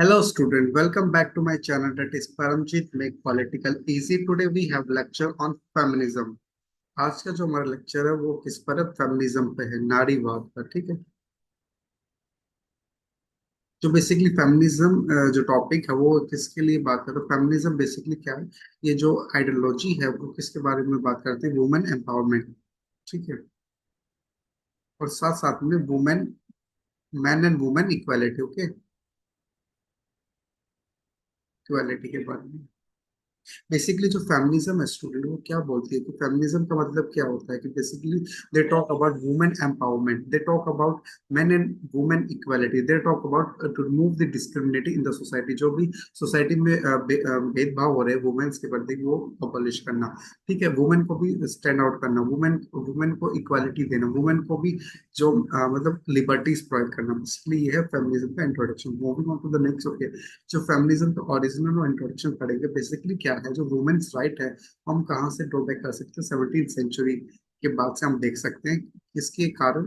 Hello student, welcome back to my channel that is Paramjit Make Political Easy. Today we have lecture on feminism. आज का जो हमारा lecture है वो किस पर है? फेमिनिज्म पे है, नारीवाद पर। ठीक है। जो बेसिकली फेमिनिज्म जो टॉपिक है वो किसके लिए बात करता है? फेमिनिज्म बेसिकली क्या है? ये जो आइडियोलॉजी है वो किसके बारे में बात करते हैं? Women empowerment. ठीक है। और साथ साथ में women, man and women equality. Okay, equality के बारे में बेसिकली जो फेमिनिज्म है स्टूडेंट, वो क्या बोलती है कि फेमिनिज्म का मतलब क्या होता है कि basically they talk about women empowerment, they talk about man and women equality, they talk about to remove the discriminating in the society. जो भी सोसाइटी में भेदभाव हो रहे हैं वुमेन्स के प्रति, वो अबॉलिश करना। ठीक है। वुमेन को भी स्टैंड आउट करना, वुमेन वुमेन को इक्वालिटी देना, वुमेन को भी जो मतलब लिबर्टीज प्रोवाइड करना। बेसिकली ये है फेमिनिज्म का introduction. Moving on to the next. Okay, जो फेमिनिज्म का ओरिजिनल और इंट्रोडक्शन पढ़ेंगे, बेसिकली क्या है जो वुमेन्स राइट है, हम कहाँ से ड्रॉबैक कर सकते हैं? 17th सेंचुरी के बाद से हम देख सकते हैं। इसके कारण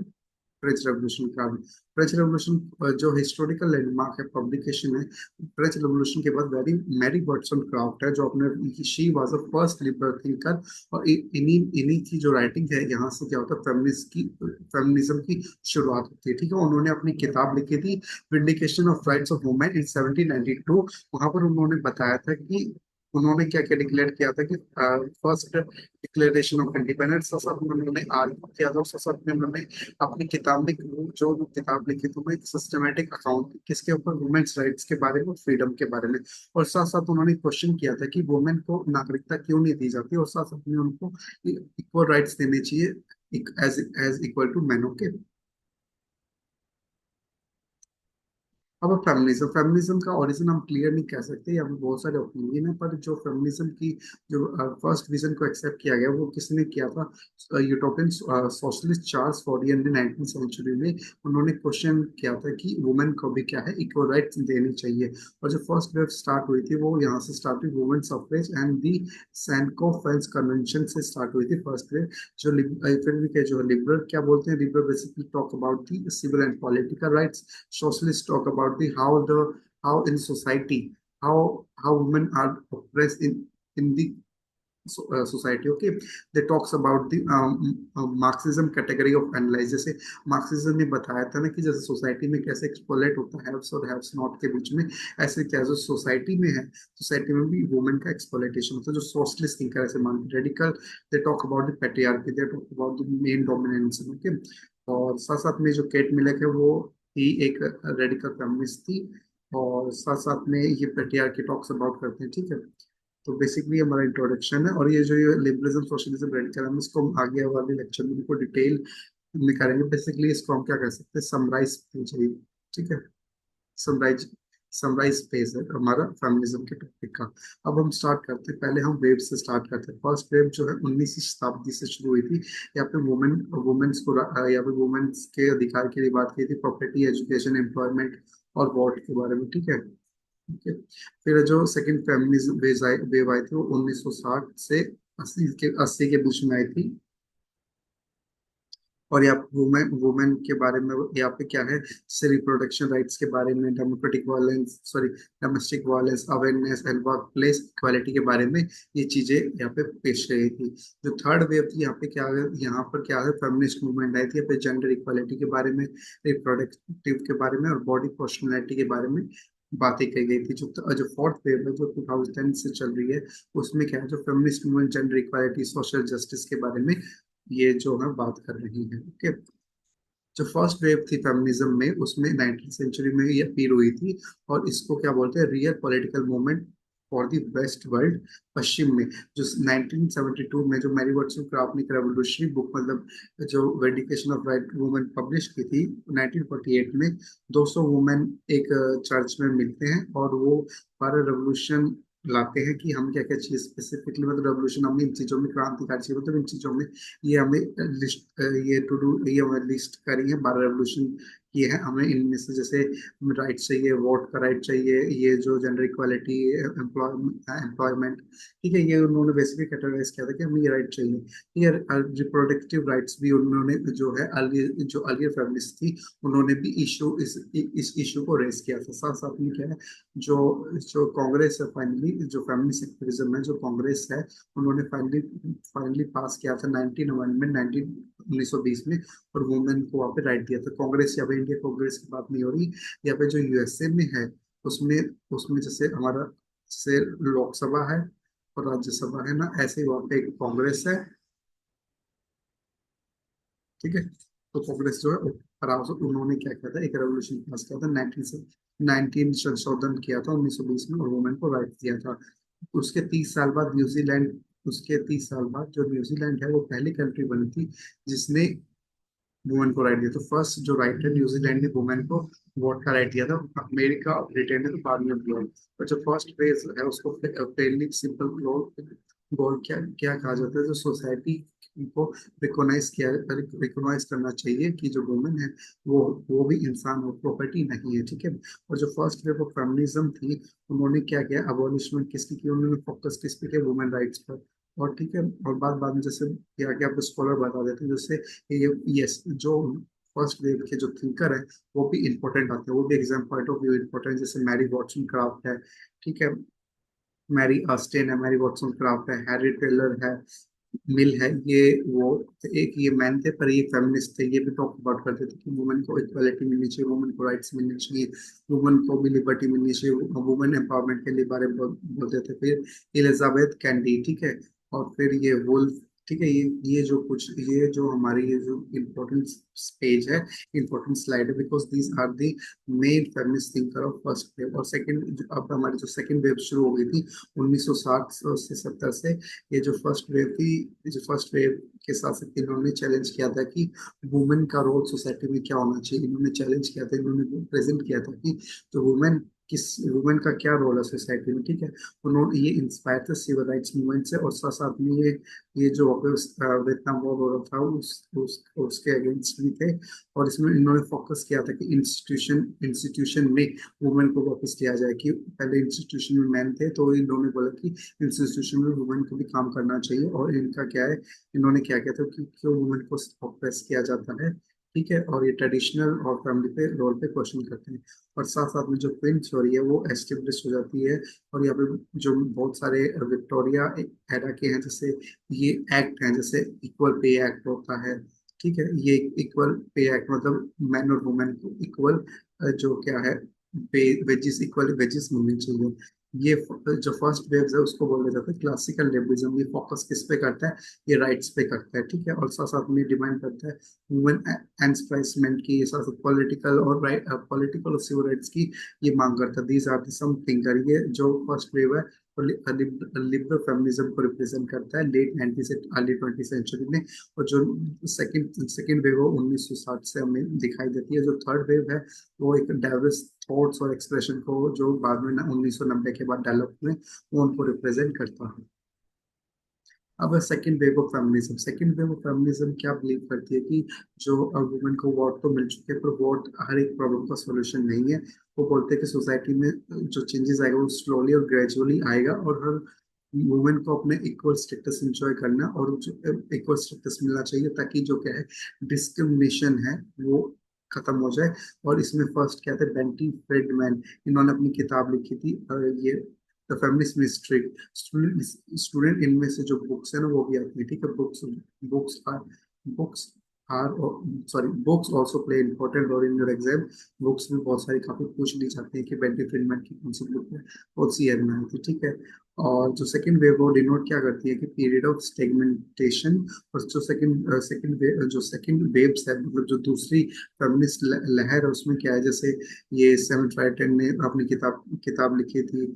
फ्रेंच रेवोल्यूशन के कारण। फ्रेंच रेवोल्यूशन जो हिस्टोरिकल लैंडमार्क है, पब्लिकेशन है, फ्रेंच रेवोल्यूशन के बाद वेरी मैरी बर्टसन क्राफ्ट है, जो अपने she was a first liberal thinker. और इन्हीं इन्हीं की जो राइटिंग है, यहाँ से क्या होता है, फेमिनिज्म की शुरुआत होती है। ठीक है। उन्होंने अपनी किताब लिखी थी vindication of rights of women in 1792। वहां पर उन्होंने बताया था कि उन्होंने क्या क्या डिक्लेयर किया था कि फर्स्ट डिक्लेरेशन ऑफ इंडिपेंडेंस, साथ में उन्होंने आर्ग्यू किया था, साथ में उन्होंने अपनी किताब में जो किताब लिखी थी वो एक सिस्टमेटिक अकाउंट किसके ऊपर? वुमेन्स राइट्स के बारे में, फ्रीडम के बारे में। और साथ साथ उन्होंने क्वेश्चन किया था कि वुमेन को नागरिकता क्यों नहीं दी जाती, और साथ साथ में उनको इक्वल राइट्स देने चाहिए as as equal to man. Okay. अब फेमिनिज्म, फेमिनिज्म का ओरिजिन हम क्लियर नहीं कह सकते, यहाँ पे बहुत सारे ओपिनियन है। पर जो फेमिनिज्म की जो फर्स्ट विजन को एक्सेप्ट किया गया वो किसने किया था? यूटोपियन सोशलिस्ट चार्ल्स फॉरियन ने 19th सेंचुरी में उन्होंने क्वेश्चन किया था कि वुमेन को भी क्या है, इक्वल राइट्स देनी चाहिए। और जो फर्स्ट वेव स्टार्ट हुई थी वो यहाँ से स्टार्ट हुई, women suffrage and the Seneca Falls convention से स्टार्ट हुई थी फर्स्ट वेव। फिर भी क्या, जो लिबरल क्या बोलते हैं, liberal basically talk about the civil and political rights. Socialists talk about how in society, how women are oppressed in the society. Okay, they talks about the Marxism category of analysis। जैसे Marxism ने बताया था ना कि जैसे society में कैसे exploit होता है हैव्स और हैव्स नॉट के बीच में, ऐसे क्या जो सोसाइटी में है, सोसाइटी में भी वुमेन का एक्सप्लोइटेशन होता है। जो सोशलिस्ट थिंकर ऐसे मानते, radical, they talk about the patriarchy, they talk about the main dominance. Okay. और साथ साथ में जो केट मिलक है वो ही एक रेडिकल फेमिनिस्ट थी। और साथ साथ में ये पेट्रियार्की टॉक्स अबाउट करते हैं। ठीक है। तो बेसिकली हमारा इंट्रोडक्शन है, और ये जो ये लिबरलिज्म सोशलिज्म रेडिकल, हम इसको हम आगे वाले लेक्चर में इनको डिटेल में करेंगे। बेसिकली इसको हम क्या कर सकते हैं? समराइज चाहिए। ठीक है। समराइज समराइज पेज है हमारा फेमिनिज्म के टॉपिक का। अब हम स्टार्ट करते हैं, पहले हम वेव से स्टार्ट करते हैं। फर्स्ट वेव जो है 19वीं शताब्दी से शुरू हुई थी। यहाँ पे वुमेन्स को यहाँ पे वुमेन्स के अधिकार के लिए बात की थी, प्रॉपर्टी, एजुकेशन, एम्प्लॉयमेंट और वोट के बारे में। ठीक है। ठीक है। फिर जो सेकंड फेमिनिज्म वेव आई थी वो 1960 से 80 के बीच में आई थी। और यहाँ वुमेन वुमेन के बारे में यहाँ पे क्या है, जैसे रिप्रोडक्शन राइट्स के बारे में, democratic violence, sorry, domestic violence awareness and work place equality के बारे में ये चीजें यहाँ पे पेश रही थी। जो थर्ड वेव थी, यहाँ पे क्या है, यहाँ पर क्या है, फेमिनिस्ट मूवमेंट आई थी। यहाँ पे जेंडर इक्वालिटी के बारे में, रिप्रोडक्टिव के बारे में और बॉडी पर्सनैलिटी के बारे में बातें कही गई थी। जो फोर्थ वेव है जो 2010 से चल रही है, उसमें क्या है, जो feminist movement, gender equality, social justice के बारे में ये जो है बात कर रही है। ओके। जो फर्स्ट वेव थी फेमिनिज्म में, उसमें 19th सेंचुरी में ये अपीयर हुई थी। और इसको क्या बोलते हैं? Real political movement for the west world, पश्चिम में। जो 1972 में जो मैरी वर्ड्सवर्थ क्राफ्ट ने रेवोल्यूशनरी बुक, मतलब जो vindication of right women publish की थी 1948 में, 200 वुमेन एक चर्च में मिलते हैं और वो सारे रेवोल्यूशन लाते हैं कि हम क्या क्या चीज स्पेसिफिकली, मतलब रेवोल्यूशन हमें इन चीजों में, क्रांतिकारी चीज मतलब इन चीजों में, ये हमें लिस्ट, ये टू डू, ये हमें लिस्ट करी है 12 रेवोल्यूशन ये है, हमें इनमें से जैसे राइट चाहिए, वोट का राइट चाहिए, ये जो जेंडर इक्वालिटी, एम्प्लॉयमेंट, ठीक है, ये उन्होंने बेसिकली कैटेगराइज किया था कि हमें ये राइट चाहिए। ये रिप्रोडक्टिव राइट्स भी उन्होंने जो है जो अर्लियर फेमिनिस्ट थी, उन्होंने भी इस इशू को रेज किया था। साथ साथ में क्या है, जो जो कांग्रेस है फाइनली, जो फेमिनिस्ट एक्टिविज्म है, जो कांग्रेस है, उन्होंने फाइनली फाइनली पास किया था 19 अमेंडमेंट 1920 में, और वुमेन को वहाँ पे राइट दिया था। कांग्रेस, यहाँ पे इंडिया कांग्रेस की बात नहीं हो रही, यहाँ पे जो यूएसए में है, उसमें उसमें जैसे हमारा जैसे लोकसभा है और राज्यसभा है ना, ऐसे ही वहाँ पे एक कांग्रेस है, ठीक है। तो कांग्रेस जो है आराम से उन्होंने क्या किया था, एक रेवोल्यूशन पास किया था, 19 संशोधन किया था 1920 में, और वुमेन को राइट दिया था। उसके 30 साल बाद न्यूजीलैंड, उसके 30 साल बाद जो न्यूजीलैंड है, वो पहली कंट्री बनी थी जिसने वुमेन को राइट दिया। तो फर्स्ट जो राइट है, न्यूजीलैंड ने वुमेन को वोट का राइट दिया था। अमेरिका और ब्रिटेन ने तो बाद में दिया। और जो फर्स्ट फेज है, उसको प्लेनली सिंपल गोल गोल क्या क्या कहा जाता है, जो सोसाइटी को रिकॉग्नाइज करना चाहिए कि जो वुमेन है, वो भी इंसान और प्रॉपर्टी नहीं है, ठीक है। और जो फर्स्ट वेव ऑफ फेमिनिज्म थी, उन्होंने क्या किया, अबॉलिशमेंट किसकी की, उन्होंने फोकस किस पे किया, वुमेन राइट्स पर। और ठीक है, और बाद बाद में जैसे क्या क्या आपको स्कॉलर बता देते हैं, जैसे ये, यस, जो फर्स्ट वेव के जो थिंकर है, वो भी इम्पोर्टेंट आते हैं, वो भी exam point of view important, जैसे मैरी वॉटसन क्राफ्ट है, ठीक है, मैरी ऑस्टेन है, मैरी वॉटसन क्राफ्ट है, हैरी टेलर है, मिल है, ये वो एक ये मैन थे, पर ये फेमिनिस्ट थे, ये भी टॉक अबाउट करते थे कि वुमेन को इक्वालिटी मिलनी चाहिए, वुमेन को राइट्स मिलनी चाहिए, वुमेन को भी लिबर्टी मिलनी चाहिए, वुमेन एम्पावरमेंट के लिए बारे में बोलते थे। फिर एलिजाबेथ कैंडी, ठीक है, और फिर ये वुल्फ, ठीक है, ये जो कुछ, ये जो हमारी ये जो इम्पोर्टेंट पेज है, इम्पोर्टेंट स्लाइड है, because these are the main feminist thinker of first wave. और सेकंड, अब हमारी जो सेकंड वेव शुरू हो गई थी 1960 से 70 से, ये जो फर्स्ट वेव थी, जो फर्स्ट वेव के साथ साथ इन्होंने चैलेंज किया था कि वुमेन का रोल सोसाइटी में क्या होना चाहिए। इन्होंने चैलेंज किया था, इन्होंने प्रेजेंट किया था कि जो वुमेन, किस वुमेन का क्या रोल है सोसाइटी में, ठीक है। उन्होंने ये इंस्पायर थे सिविल राइट्स मूवमेंट से, और साथ साथ में ये जो वियतनाम वॉर हो रहा था, उसके अगेंस्ट भी थे। और इसमें इन्होंने फोकस किया था कि इंस्टीट्यूशन में वुमेन को वापस लिया जाए, कि पहले इंस्टीट्यूशन में मैन थे, तो इन्होंने बोला कि इंस्टीट्यूशन में वुमेन को भी काम करना चाहिए। और इनका क्या है, इन्होंने क्या किया था कि क्यों वुमेन को ऑप्रेस किया जाता है, ठीक है, और ये ट्रेडिशनल और फैमिली पे रोल पे क्वेश्चन करते हैं। और साथ साथ में जो क्वीन थ्योरी है, वो एस्टेब्लिश हो जाती है। और यहाँ पे जो बहुत सारे विक्टोरिया एरा के हैं, जैसे ये एक्ट हैं, जैसे इक्वल पे एक्ट होता है, ठीक है, ये इक्वल पे एक्ट मतलब मैन और वुमेन को इक्वल, जो क्या है, वेजिस, इक्वल वेजिस मिलनी चाहिए। ये जो फर्स्ट वेव है, उसको बोला जाता है क्लासिकल लिबरलिज्म। ये फोकस किस पे करता है, ये राइट्स पे करता है, ठीक है, और साथ साथ में डिमांड करता है वुमेन एनस्प्राइसमेंट की, साथ साथ पॉलिटिकल और राइट, पॉलिटिकल और सिविल राइट्स की ये मांग करता है। These are the some thinker, ये जो फर्स्ट वेव है, लिबरल फेमिनिज्म को रिप्रेजेंट करता है लेट 90 से अर्ली 20 सेंचुरी में। और जो सेकंड वेव है 1960 से हमें दिखाई देती है। जो थर्ड वेव है, वो एक डाइवर्स थॉट्स और एक्सप्रेशन को, जो बाद में 1990 के बाद डेवलप हुए, वो उनको रिप्रेजेंट करता है। अब second wave of feminism, second wave of feminism क्या बिलीव करती है कि जो वुमेन को वोट तो मिल चुके हैं, पर वोट हर एक प्रॉब्लम का सॉल्यूशन नहीं है। वो बोलते हैं कि सोसाइटी में जो चेंजेस आएगा, वो स्लोली और ग्रेजुअली आएगा, और हर वुमेन को अपने इक्वल स्टेटस एंजॉय करना, और जो इक्वल स्टेटस मिलना चाहिए, ताकि जो क्या है, डिस्क्रिमिनेशन है, वो खत्म हो जाए। और इसमें फर्स्ट क्या थे, बेंटी फ्रेडमैन, इन्होंने अपनी किताब लिखी थी, ये द फेमिनिस्ट मिस्ट्री। स्टूडेंट इनमें से जो बुक्स है ना, वो भी आती है, ठीक है। Books are books are sorry books also play important role in your exam. Books में बहुत सारी काफी पूछ ली जाती है कि बेंटी फ्रीडमैन की कौन सी बुक है, कौन सी ईयर में आई थी, ठीक है। और जो सेकंड वेव वो डिनोट क्या करती है कि पीरियड ऑफ स्टेगमेंटेशन। और जो सेकंड वेव्स है, मतलब जो दूसरी फेमिनिस्ट लहर है, उसमें क्या है, जैसे ये सेवन फ्राइटन ने अपनी किताब किताब लिखी थी,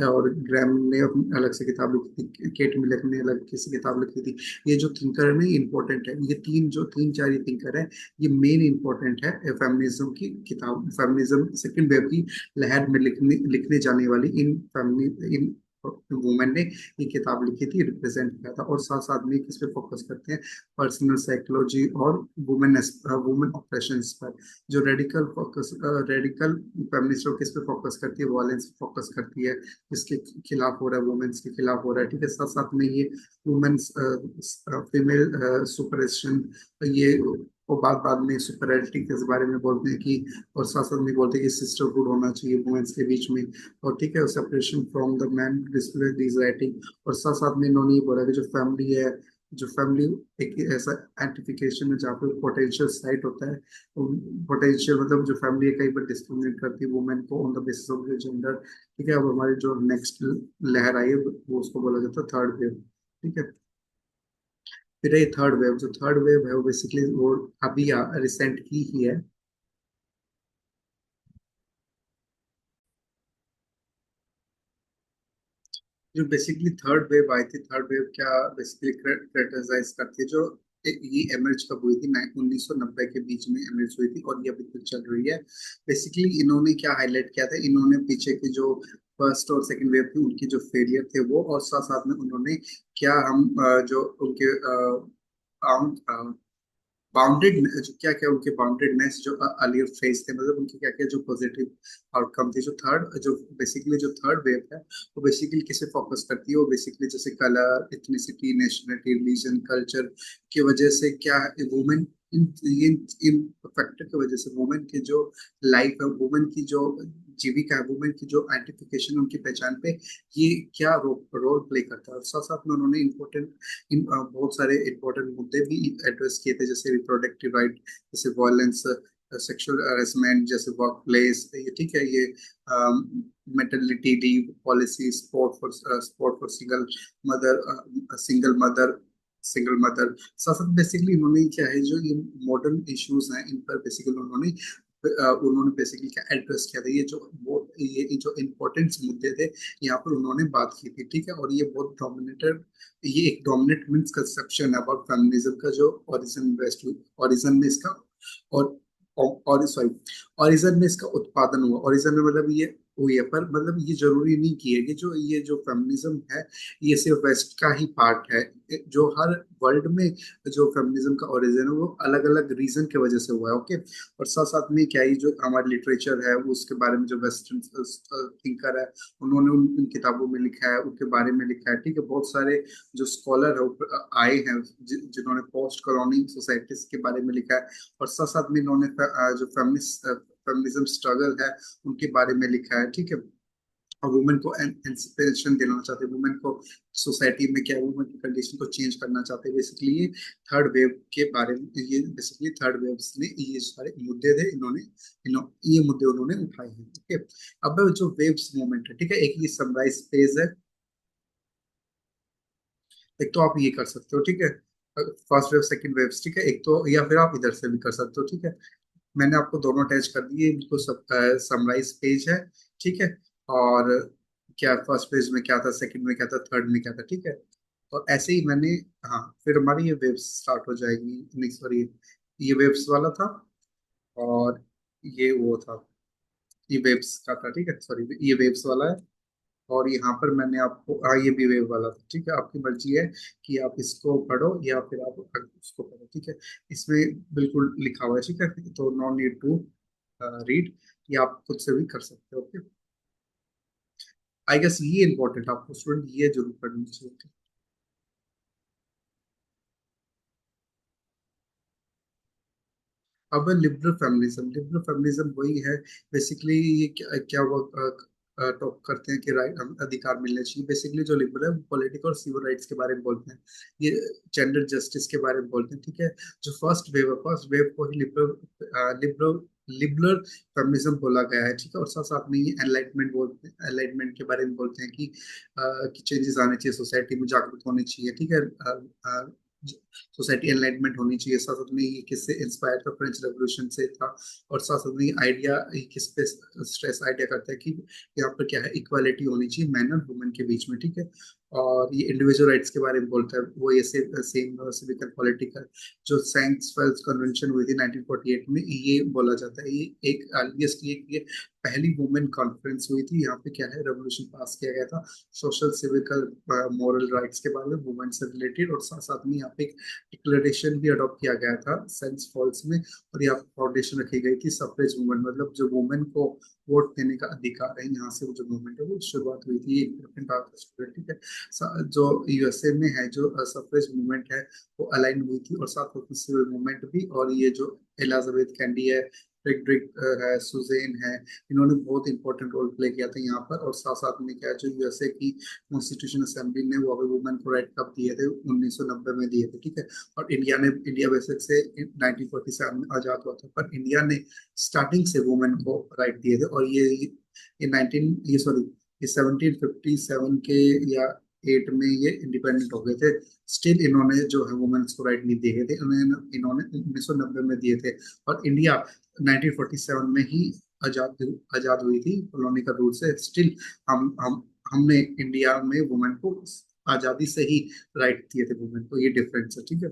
और ग्रैम ने अपनी अलग से किताब लिखी थी, केट मिलक ने अलग से किताब लिखी थी। ये जो थिंकर है ना, इंपॉर्टेंट है, ये तीन चार ये थिंकर है, ये मेन इंपॉर्टेंट है फेमिनिज्म की किताब, फेमिनिज्म सेकंड वेव की लहर में लिखने लिखने जाने वाली इन वुमेन ने ये किताब लिखी थी, रिप्रेजेंट किया था। और साथ साथ में किस पे फोकस करते हैं, पर्सनल साइकोलॉजी और वुमेन वुमेन ऑपरेशंस पर। जो रेडिकल फेमिनिस्ट किस पे फोकस करती है, वायलेंस पे फोकस करती है, जिसके खिलाफ हो रहा है, वुमेन्स के खिलाफ हो रहा है, ठीक है। साथ साथ में ये वुमेन्स फीमेल सुपरेशन, ये वो बात बाद में सुपरियरिटी के बारे में बोलते हैं कि, और साथ साथ में बोलते हैं कि सिस्टरहुड होना चाहिए वुमेन्स के बीच में, और ठीक है, separation from the man display this writing. और साथ साथ में इन्होंने ये बोला कि जो फैमिली है, जो फैमिली एक ऐसा एंटिफिकेशन है जहाँ पे पोटेंशियल साइट होता है। पोटेंशियल मतलब जो फैमिली है कई बार डिस्क्रिमिनेट करती है वुमेन को on the basis of gender, ठीक है। अब हमारी जो नेक्स्ट लहर आई है वो उसको बोला जाता है थर्ड वेव, ठीक है। फिर ये थर्ड वेव, जो थर्ड वेव है वो बेसिकली वो अभी रिसेंट की ही है। जो बेसिकली थर्ड वेव आई थी, थर्ड वेव क्या बेसिकली क्रिटिसाइज करती है, जो ये एमएच कब हुई थी, 1990 के बीच में एमएच हुई थी, और ये अभी तक चल रही है। बेसिकली इन्होंने क्या हाईलाइट किया था, इन्होंने पीछे की जो फर्स्ट और सेकंड वेव थी उनकी जो फेलियर थे वो, और साथ साथ में उन्होंने क्या हम जो उनके बाउंडेड, जो क्या क्या उनके बाउंडेडनेस जो अर्लियर फेज थे, मतलब उनके क्या क्या जो पॉजिटिव आउटकम थे। जो थर्ड, जो बेसिकली जो थर्ड वेव है वो बेसिकली किसे फोकस करती है, वो बेसिकली जैसे colour, ethnicity, nationality, religion, culture की वजह से क्या वुमेन, इन फैक्टर की वजह से वुमेन की जो लाइफ है, वुमेन की जो जीविका है, वुमेन की जो आइडेंटिफिकेशन, उनकी पहचान पे ये क्या रोल प्ले करता है। और साथ साथ में उन्होंने इम्पोर्टेंट बहुत सारे इंपॉर्टेंट मुद्दे भी एड्रेस किए थे, जैसे रिप्रोडक्टिव राइट, जैसे वायलेंस, सेक्सुअल हरेसमेंट, जैसे वर्क प्लेस, ये ठीक है, ये maternity leave policy, sport for single mother single mother. साथ साथ बेसिकली उन्होंने क्या है, जो ये मॉडर्न इश्यूज हैं इन पर बेसिकली उन्होंने बेसिकली क्या एड्रेस किया था, ये जो इम्पोर्टेंट मुद्दे थे यहाँ पर उन्होंने बात की थी, ठीक है। और ये बहुत डोमिनेटेड, ये एक डोमिनेट मिसकंसेप्शन है अबाउट फेमिनिज्म का, जो ओरिजिन वेस्ट ओरिजिन में इसका, और और सॉरी ओरिजिन में इसका उत्पादन हुआ, ओरिजिन में मतलब ये हुई है, पर मतलब ये जरूरी नहीं कि है कि जो ये जो फेमिनिज्म है ये सिर्फ वेस्ट का ही पार्ट है। जो हर वर्ल्ड में जो फेमिनिज्म का ओरिजिन है वो अलग अलग रीजन की वजह से हुआ है, ओके। और साथ साथ में क्या है, जो हमारा लिटरेचर है वो उसके बारे में, जो वेस्टर्न थिंकर है उन्होंने उन किताबों में लिखा है, उनके बारे में लिखा है, ठीक है। बहुत सारे जो स्कॉलर है आए हैं जिन्होंने पोस्ट कॉलोनी सोसाइटीज के बारे में लिखा है, और साथ साथ में इन्होंने जो फेमिनिज्म स्ट्रगल है उनके बारे में लिखा है, ठीक है। और वुमेन को एंसिपेशन दिलाना चाहते हैं, वुमेन को सोसाइटी में क्या वुमेन की कंडीशन को चेंज करना चाहते हैं। बेसिकली ये थर्ड वेव के बारे में, ये बेसिकली थर्ड वेव ने ये सारे मुद्दे थे, ये मुद्दे उन्होंने उठाए हैं, ओके। अब जो वेव्स मूवमेंट है, ठीक है, एक ये सनराइज फेज है, एक तो आप ये कर सकते हो, ठीक है, फर्स्ट वेव सेकंड वेव, ठीक है, एक तो, या फिर आप इधर से भी कर सकते हो, ठीक है। मैंने आपको दोनों अटैच कर दिए, इनको सब समराइज पेज है, ठीक है। और क्या फर्स्ट पेज में क्या था, सेकंड में क्या था, थर्ड में क्या था, ठीक है। और ऐसे ही मैंने, हाँ, फिर हमारी ये वेव्स स्टार्ट हो जाएगी, नहीं सॉरी, ये वेव्स वाला था, और ये वो था, ये वेव्स का था, ठीक है, सॉरी ये वेव्स वाला है। और यहाँ पर मैंने आपको, हाँ, ये भी वेव वाला था, ठीक है। आपकी मर्जी है कि आप इसको पढ़ो या फिर आप उसको पढ़ो, ठीक है। इसमें बिल्कुल लिखा हुआ है, ठीक है, तो नो नीड टू रीड, ये आप खुद से भी कर सकते हो, ओके। आई गेस ये इंपॉर्टेंट, आपको स्टूडेंट ये जरूर पढ़नी चाहिए। अब लिबरल फेमिनिज्म वही है, बेसिकली ये क्या क्या वो टॉक करते हैं कि राइट, हम अधिकार मिलने चाहिए। बेसिकली जो लिबरल है वो पॉलिटिकल और सिविल राइट्स के बारे में बोलते हैं, ये जेंडर जस्टिस के बारे में बोलते हैं, ठीक है। जो फर्स्ट वेव को ही लिबरल लिबरल फेमिनिज्म बोला गया है, ठीक है। और साथ साथ में ये एनलाइटमेंट के बारे में बोलते हैं कि चेंजेस आने चाहिए सोसाइटी में, जागरूक होनी चाहिए, ठीक है। सोसाइटी एनलाइटमेंट होनी चाहिए। साथ साथ में ये किससे इंस्पायर था, फ्रेंच रेवोल्यूशन से था। और साथ साथ में ये आइडिया किस पे स्ट्रेस आइडिया करता है कि यहाँ पर क्या है, इक्वालिटी होनी चाहिए मैन और वुमेन के बीच में, ठीक है। और ये इंडिविजुअल राइट्स के बारे में बोलता है। वो ये सेम सिविक एंड पॉलिटिकल जो सेंट फर्स्ट कन्वेंशन हुई थी 1948 में, ये बोला जाता है। ये एक अर्लीस्ट ये पहली वुमेन कॉन्फ्रेंस हुई थी। यहाँ पे क्या है, रेवोल्यूशन पास किया गया था सोशल सिविकल मॉरल राइट्स के बारे में वुमेन से रिलेटेड, और साथ साथ में यहाँ पे एक डिक्लेरेशन भी अडॉप्ट किया गया था सेंट फॉल्स में। और यहाँ फाउंडेशन रखी गई थी सफरेज वुमेन, मतलब जो वुमेन को वोट देने का अधिकार है, यहाँ से वो जो मूवमेंट है वो शुरुआत हुई थी। एक डिफरेंट स्टूडेंट, ठीक है। जो यूएसए में है जो सफरेज मूवमेंट है वो अलाइन हुई थी, और साथ में सिविल मूवमेंट भी। और ये जो एलिजाबेथ कैंडी है, फ्रेडरिक है, सुजेन है, इन्होंने बहुत इंपॉर्टेंट रोल प्ले किया था यहाँ पर। और साथ साथ में क्या है, जो यूएसए की कॉन्स्टिट्यूशन असेंबली ने वो अभी वुमेन को राइट कब दिए थे, 1990 में दिए थे, ठीक है। और इंडिया बेसिक से 1947 में आजाद हुआ था, पर इंडिया ने स्टार्टिंग से वुमेन को राइट दिए थे। और ये 19 ये सॉरी ये 1757 के या 8 में ये इंडिपेंडेंट हो गए थे। स्टिल इन्होंने जो है वुमेन्स को राइट नहीं दिए थे, इन्होंने इन्होंने 1990 में दिए थे। और इंडिया 1947 में ही आजाद आजाद हुई थी कॉलोनी का रूल से। स्टिल हमने इंडिया में वुमेन को आजादी से ही राइट दिए थे वुमेन को, ये डिफरेंस है, ठीक है।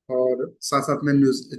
और साथ साथ में न्यूज